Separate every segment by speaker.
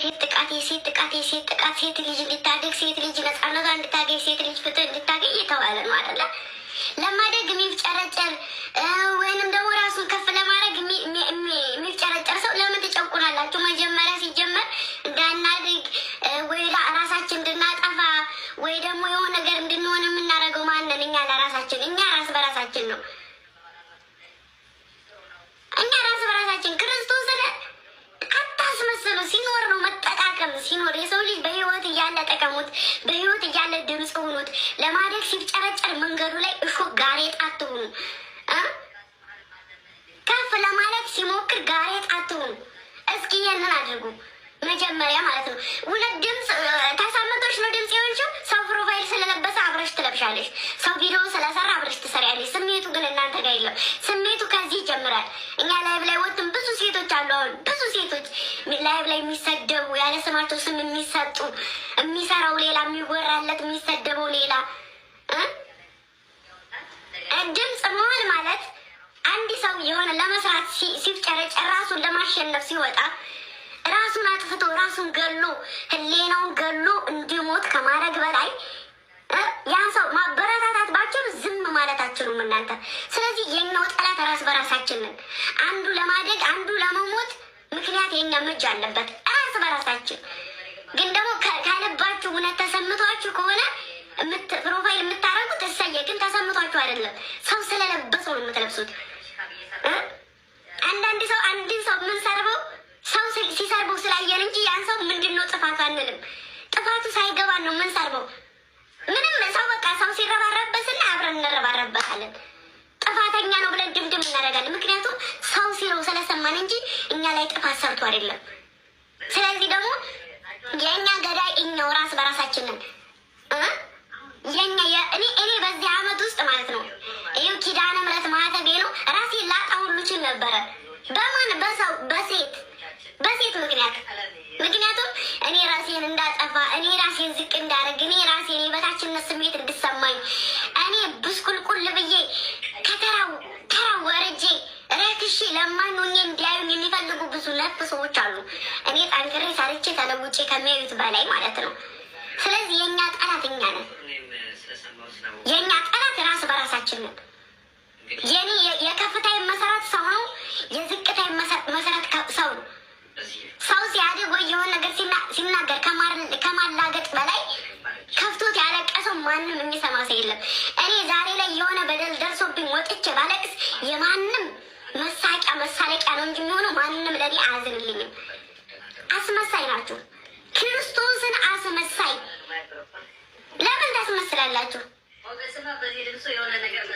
Speaker 1: ሴት ልጅ እንድታደግ ሴት ልጅ ነፃነቷ እንድታገኝ ሴት ልጅ ፍትህ እንድታገኝ እየተባለ ነው አይደለ? ለማደግ የሚፍጨረጨር ወይንም ደግሞ ራሱን ከፍ ለማድረግ የሚፍጨረጨር ሰው ለምን ትጨቁናላችሁ? መጀመሪያ ሲጀመር እንዳናድግ ወይ ራሳችን እንድናጠፋ ወይ ደግሞ የሆነ ነገር እንድንሆን የምናደርገው ማንን? እኛ ለራሳችን እኛ ራስ በራሳችን ነው። እኛ ራስ በራሳችን ክርስቶስን አታስመስሉ። ሲኖር ነው መጠቃቀም። ሲኖር የሰው ልጅ በህይወት እያለ ጠቀሙት፣ በህይወት እያለ ድምፅ ሁኑት። ለማደግ ሲፍጨረጨር መንገዱ ላይ እሾህ ጋሬጣ አትሁኑ። ከፍ ለማለት ሲሞክር ጋሬጣ አትሁኑ። እስኪ ይህንን አድርጉ መጀመሪያ ማለት ነው። ሁለት ድምፅ ተሳመቶች ነው ድምፅ የሆንችው። ሰው ፕሮፋይል ስለለበሰ አብረሽ ትለብሻለሽ። ሰው ቪዲዮ ስለሰራ አብረሽ ትሰሪያለሽ። ስሜቱ ግን እናንተ ጋር የለም። ስሜቱ ከዚህ ይጀምራል። እኛ ላይቭ ላይ ወጥም ብዙ ሴቶች አሉ። አሁን ብዙ ሴቶች ላይቭ ላይ የሚሰደቡ ያለ ስማቸው ስም የሚሰጡ፣ የሚሰራው ሌላ፣ የሚወራለት የሚሰደበው ሌላ። ድምፅ መሆን ማለት አንድ ሰው የሆነ ለመስራት ሲፍጨረጨር ራሱን ለማሸነፍ ሲወጣ ራሱን አጥፍቶ ራሱን ገሎ ህሌናውን ገሎ እንዲሞት ከማድረግ በላይ ያን ሰው ማበረታታት ባችሉ ዝም ማለታችሁም እናንተ። ስለዚህ የኛው ጠላት ራስ በራሳችን ነን። አንዱ ለማደግ አንዱ ለመሞት ምክንያት የኛ እጅ አለበት ራስ በራሳችን። ግን ደግሞ ካለባችሁ እውነት ተሰምቷችሁ ከሆነ ፕሮፋይል የምታረጉት እሰየ። ግን ተሰምቷችሁ አይደለም፣ ሰው ስለለበሰው ነው የምትለብሱት። አንዳንድ ሰው አንድን ሰው የምንሰርበው ሰው ሲሰርበው ስላየን እንጂ ያን ሰው ምንድን ነው ጥፋቱ አንልም። ጥፋቱ ሳይገባን ነው የምንሰርበው። ምንም ሰው በቃ ሰው ሲረባረበትና አብረን እንረባረበታለን። ጥፋተኛ ነው ብለን ድምድም እናደርጋለን። ምክንያቱም ሰው ሲለው ስለሰማን እንጂ እኛ ላይ ጥፋት ሰርቶ አይደለም። ስለዚህ ደግሞ የእኛ ገዳይ እኛው ራስ በራሳችንን እኔ በዚህ አመት ውስጥ ማለት ነው ይኸው ኪዳነ ምሕረት ማህተቤ ነው ራሴን ላጣ ሁሉ ችል ነበረ። በማን በሰው በሴት ምክንያቱም እኔ ራሴን እንዳጠፋ፣ እኔ ራሴን ዝቅ እንዳደርግ፣ እኔ ራሴን የበታችነት ስሜት እንድሰማኝ፣ እኔ ብስቁልቁል ብዬ ከተራው ወርጄ ረክሼ ለማኝ ሆኜ እንዲያዩኝ የሚፈልጉ ብዙ ነፍ ሰዎች አሉ። እኔ ጠንክሬ ሰርቼ ተለውጬ ከሚያዩት በላይ ማለት ነው። ስለዚህ የእኛ ጠላት እኛ ነን። የእኛ ጠላት ራስ በራሳችን ነን። የኔ የከፍታዬ መሰረት ሰው ነው። የዝቅታዬ መሰረት ሰው ነው። ሰው ሲያድግ ወይ የሆነ ነገር ሲናገር ከማላገጥ በላይ ከፍቶት ያለቀሰው ማንም የሚሰማ ሰው የለም። እኔ ዛሬ ላይ የሆነ በደል ደርሶብኝ ወጥቼ ባለቅስ የማንም መሳለቂያ ነው እንጂ የሚሆነው ማንም ለኔ አያዝንልኝም። አስመሳይ ናችሁ። ክርስቶስን አስመሳይ ለምን ታስመስላላችሁ?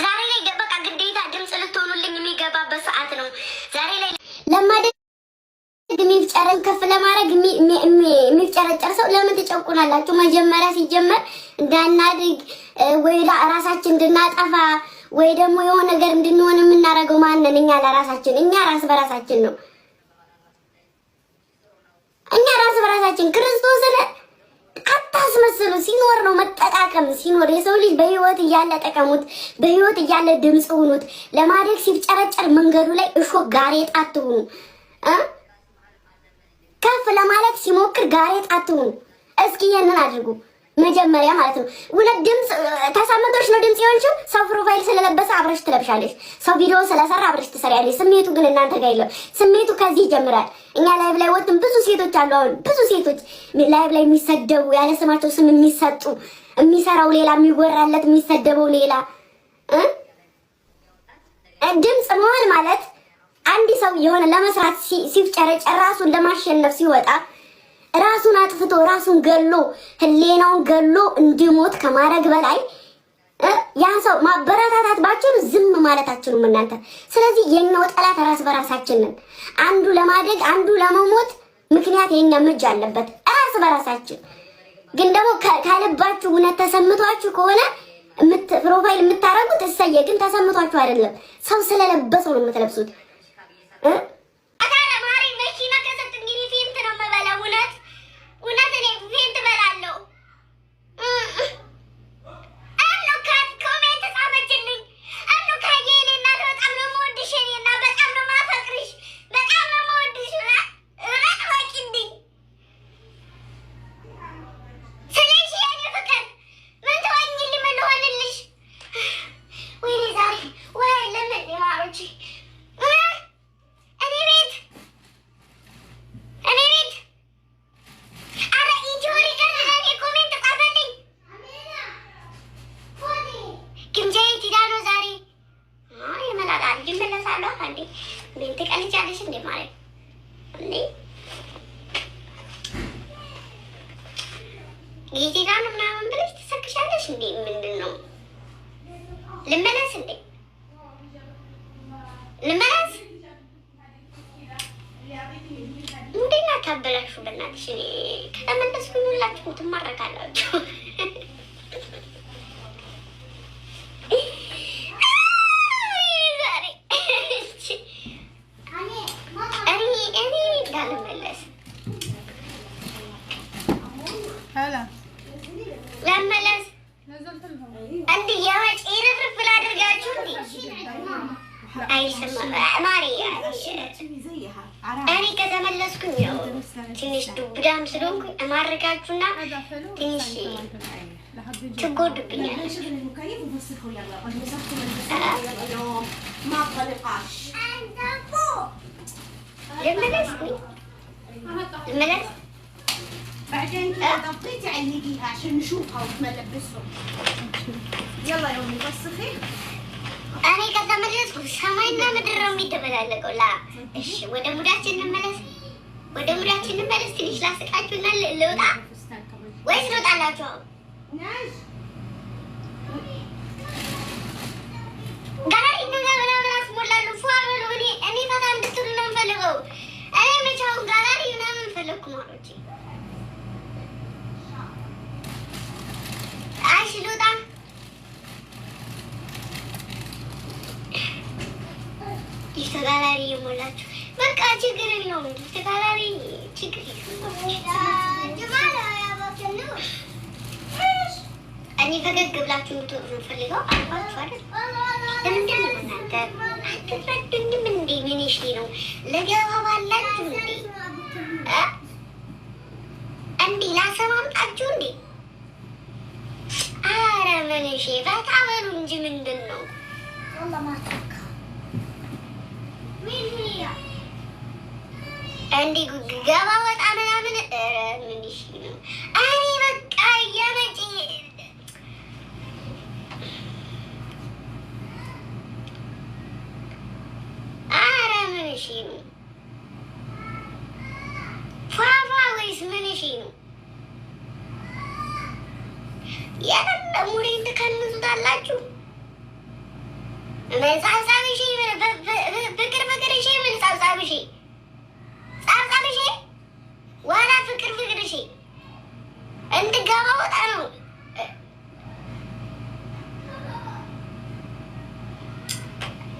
Speaker 1: ዛሬ ላይ በቃ ግዴታ ድምፅ ልትሆኑልኝ የሚገባበት ሰዓት ነው። ዛሬ ላይ ለማደግ የሚፍጨረን ከፍ ለማድረግ የሚፍጨረጨር ሰው ለምን ትጨቁናላችሁ? መጀመሪያ ሲጀመር እንዳናድግ ወይ ራሳችን እንድናጠፋ ወይ ደግሞ የሆነ ነገር እንድንሆን የምናደርገው ማንን? እኛ ለራሳችን እኛ ራስ በራሳችን ነው። እኛ ራስ በራሳችን ክርስቶስን አታስመስሉ። ሲኖር ነው መጠቃቀም። ሲኖር የሰው ልጅ በህይወት እያለ ጠቀሙት፣ በህይወት እያለ ድምፅ ሁኑት። ለማደግ ሲፍጨረጨር መንገዱ ላይ እሾህ ጋሬጣ አትሁኑ። ከፍ ለማለት ሲሞክር ጋሬጣ አትሁኑ። እስኪ ይህንን አድርጉ መጀመሪያ ማለት ነው። ሁለት ድምፅ ተሳመቶች ነው ድምፅ የሆንችው። ሰው ፕሮፋይል ስለለበሰ አብረሽ ትለብሻለሽ። ሰው ቪዲዮ ስለሰራ አብረሽ ትሰሪያለሽ። ስሜቱ ግን እናንተ ጋር የለም። ስሜቱ ከዚህ ይጀምራል። እኛ ላይቭ ላይ ወጥም ብዙ ሴቶች አሉ። አሁን ብዙ ሴቶች ላይቭ ላይ የሚሰደቡ ያለ ስማቸው ስም የሚሰጡ፣ የሚሰራው ሌላ፣ የሚወራለት የሚሰደበው ሌላ። ድምፅ መሆን ማለት አንድ ሰው የሆነ ለመስራት ሲፍጨረጨር ራሱን ለማሸነፍ ሲወጣ ራሱን አጥፍቶ ራሱን ገሎ ህሌናውን ገሎ እንዲሞት ከማድረግ በላይ ያን ሰው ማበረታታት ባችሉ ዝም ማለታችሁም እናንተ። ስለዚህ የኛው ጠላት ራስ በራሳችን ነን። አንዱ ለማደግ አንዱ ለመሞት ምክንያት የኛ እጅ አለበት ራስ በራሳችን። ግን ደግሞ ካልባችሁ እውነት ተሰምቷችሁ ከሆነ ፕሮፋይል የምታረጉት እሰየ። ግን ተሰምቷችሁ አይደለም፣ ሰው ስለለበሰው ነው የምትለብሱት። ጌቴዳን ምናምን ብለሽ ትሰክሻለሽ እንዴ? ምንድን ነው? ልመለስ እንዴ? ልመለስ እንዴና ታበላሹ። በእናትሽ እኔ ከተመለስኩኝ ሁላችሁም ትማረካላችሁ። እኔ እንዳልመለስ ለመለስ እንዲ የወጪ ርፍርፍ ላድርጋችሁ እንዲ አይሰማ ማሪ እኔ ከተመለስኩኝ ያው ትንሽ ዱብዳም ስለሆንኩኝ እማርጋችሁና ትንሽ ትጎዱብኛለች። ልመለስ
Speaker 2: بعدين ضبطيتي علقيها عشان نشوفها وتملبسهم. يلا يا امي وسخي.
Speaker 1: እኔ ከተመለስኩ ሰማይና ምድር ነው የሚደበላለቀው። እሺ ወደ ሙዳችን እንመለስ፣ ወደ ሙዳችን እንመለስ። ትንሽ ላስቃችሁና ልውጣ ወይስ ልውጣላችሁ? ጋሪ እንደገና ብላስ ሞላሉ ፏበሉ። እኔ ፈታ እንድትሉ ነው የምፈልገው። እኔ መቻውን ጋሪ ምናምን ፈለግኩ ማሮቼ። አይሽ ልውጣ ተጋላሪ የሞላችሁ በቃ ችግር የለውም። ተጋላሪ ችግር እኔ ፈገግ ብላችሁ እንድትወጡ ፈልገው አልኳችሁ አይደል? ለምንድን ነው እናንተ አትረዱኝም እንዴ? ምን እሺ ነው ለገባባላችሁ እንዴ? እንዴ ላሰማምጣችሁ እንዴ? ኧረ ምን እሺ ፈታ በሉ እንጂ ምንድን ነው እንዲ ገባ ወጣ ምናምን ምን እሺ ነው? እኔ በቃ የመጪ ኧረ ምን እሺ ነው? ፏፏ ወይስ ምን እሺ ነው? ያለ ሙሬን ትከንሱታላችሁ። ጻብጻብ እሺ ፍቅር ፍቅር እሺ ምን ጻብጻብ እሺ ጻብጻብ እሺ ዋላ ፍቅር ፍቅር እሺ እንድገባ ወጣ ነው።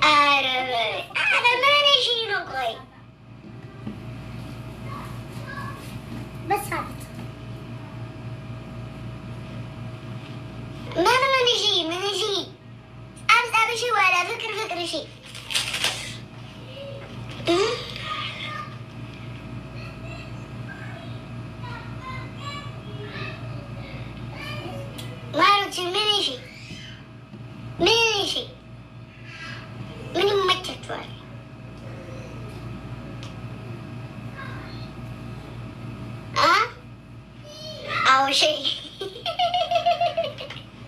Speaker 1: ኧረ ምን እሺ ነው? ቆይ በሳት ምን እሺ ምን እሺ ጻብጻብ እሺ ዋላ ፍቅር ፍቅር እሺ ማሮች ምን እሺ ምን እሺ ምን ይመቻችኋል? አዎ እሺ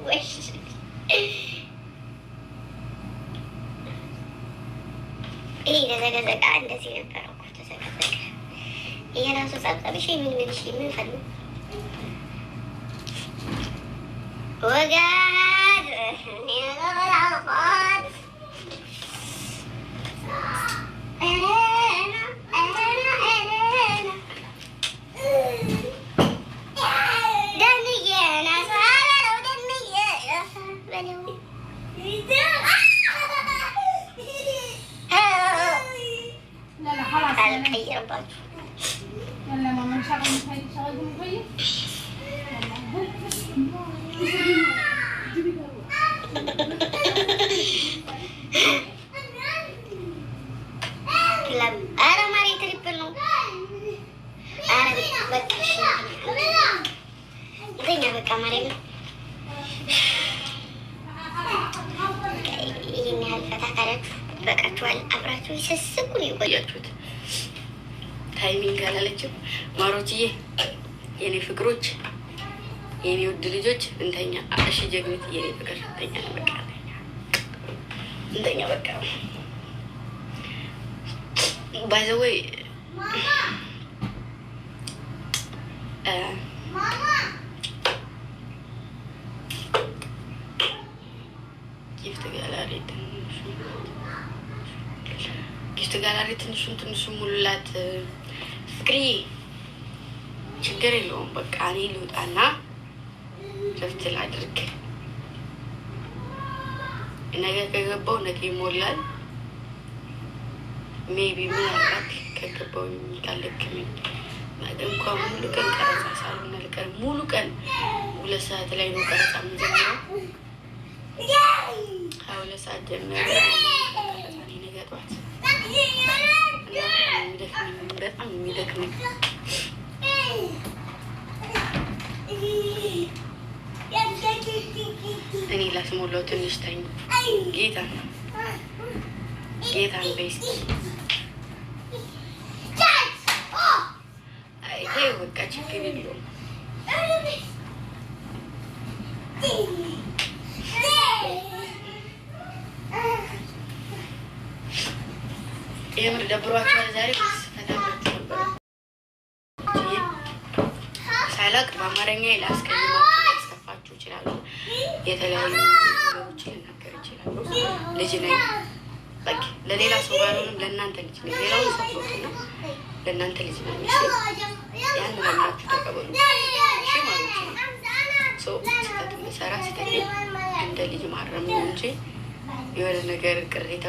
Speaker 1: ወይስ ይሄ ተዘገዘቃ እንደዚህ ነበር እኮ ተዘገዘቀ። የራሱ ጻብጻብ እሺ ምን ምን እሺ ምን ፈልጉ ወጋድ የራፋት
Speaker 2: يلا ماما نشغل مخيم
Speaker 1: أنا ماري تريبلو أنا بكش دينا بكاميرا ይህን ያህል ፈታ ካላችሁ በቃችኋል። አብራችሁ ይሰስኩን የቆያችሁት ታይሚንግ አላለችም። ማሮችዬ፣ የኔ ፍቅሮች፣ የኔ ውድ ልጆች እንተኛ። እሺ ጀግኒት፣ የኔ ፍቅር እንተኛ። በቃ እንተኛ በቃ። ባይ ዘ ወይ
Speaker 3: ልጅቱ ጋላሪ ትንሹን ሙሉላት። ፍቅሪ ችግር የለውም በቃ እኔ ልውጣና ረፍት ላድርግ። ነገ ከገባው ነገ ይሞላል። ሜቢ ምናልባት ከገባው የሚታለክምኝ ነገ እንኳን ሙሉ ቀን ቀረጻ ሳልሆን አልቀርም። ሙሉ ቀን 2 ሰዓት ላይ ነው ቀረጻ የምንጀምረው። 2 ሰዓት ጀምሮ ነገ ጠዋት በጣም የሚደክመኝ እኔ ላስሞላው ትንሽ ተኝ ጌታን በይስኪ ይሄ በቃ ችግር የለውም። የምር ደብሯቸዋል ዛሬ ፈታቸው ነበር ሳላቅ በአማርኛ ላስቀይማችሁ ላስከፋችሁ እችላለሁ። የተለያዩ ነገሮችን ልናገር እችላለሁ። ልጅ ነኝ በቃ ለሌላ ሰው ባልሆንም ለእናንተ ልጅ ነኝ። ሌላውን ሰው ነው ለእናንተ ልጅ ነኝ። ያን ለማችሁ ተቀበሉ። እሺ ማለት ነው። ስህተት ሰራ ስህተት እንደ ልጅ ማረም ነው እንጂ የሆነ ነገር ቅሬታ